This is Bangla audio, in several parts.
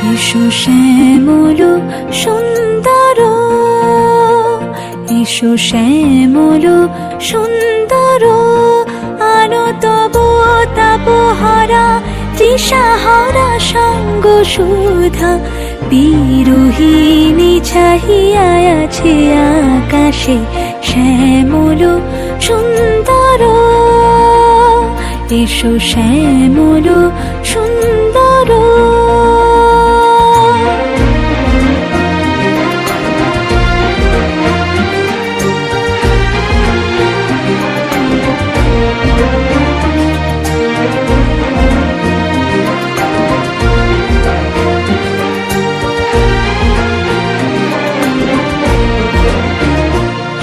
এসো শ্যামল সুন্দর, এসো শ্যামল সুন্দর, আলো তব তাপহারা তৃষাহারা সঙ্গ সুধা। বিরোহিণী চাহিয়া আছে আকাশে শ্যামল সুন্দর, এসো শ্যামল সুন্দর।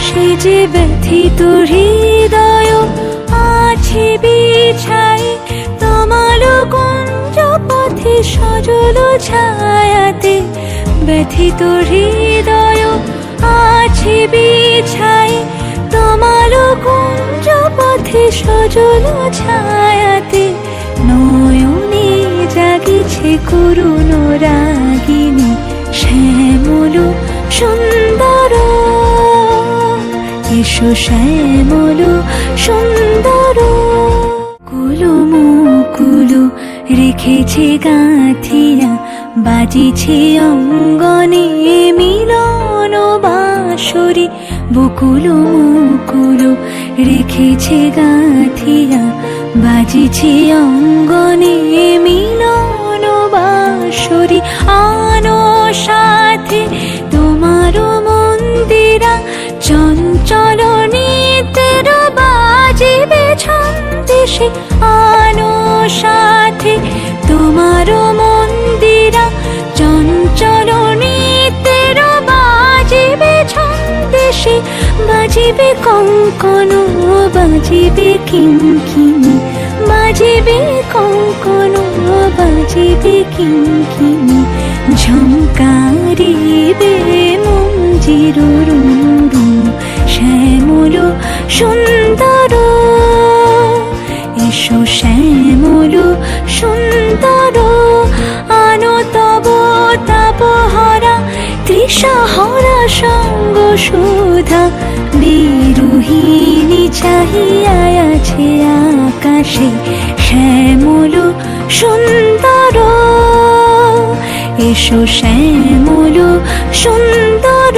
সে যে ব্যথিত হৃদয় আছে বিছাই, তমাল কুঞ্জ পথে সজল ছায়াতে। ব্যথিত হৃদয় আছে বিছাই, তমাল কুঞ্জ পথে সজল ছায়াতে। নয়নে জাগিছে করুণ রাগিনী শ্যামল সুন্দর, এসো শ্যামল সুন্দর। কুলো মুকুলো রেখেছে গাঁথিয়া, বাজিছে অঙ্গনে মিলন বাঁশরি। বকুল মুকুলো রেখেছে গাঁথিয়া, বাজিছে অঙ্গনে মিলন বাঁশরি। আনো সাথে তোমার মন্দিরা, চঞ্চল নিতের বাজিবে ছন্দেশে। আনো সাথে তোমার মন্দিরা, চঞ্চল নিতের বাজিবে ছন্দেশে। বাজিবে কঙ্কন, বাজিবে কিঙ্কিণী, বাজিবে কঙ্কন, বাজিবে কিঙ্কিণী। ঝঙ্কারিবে মঞ্জির রুরু শ্যামল সুন্দর, এসো শ্যামল সুন্দর। আনো তব তাপহারা তৃষাহারা সঙ্গ সুধা। বিরোহিণী চাহিয়া আছে আকাশে শ্যামল সুন্দর, এসো শ্যামল সুন্দর।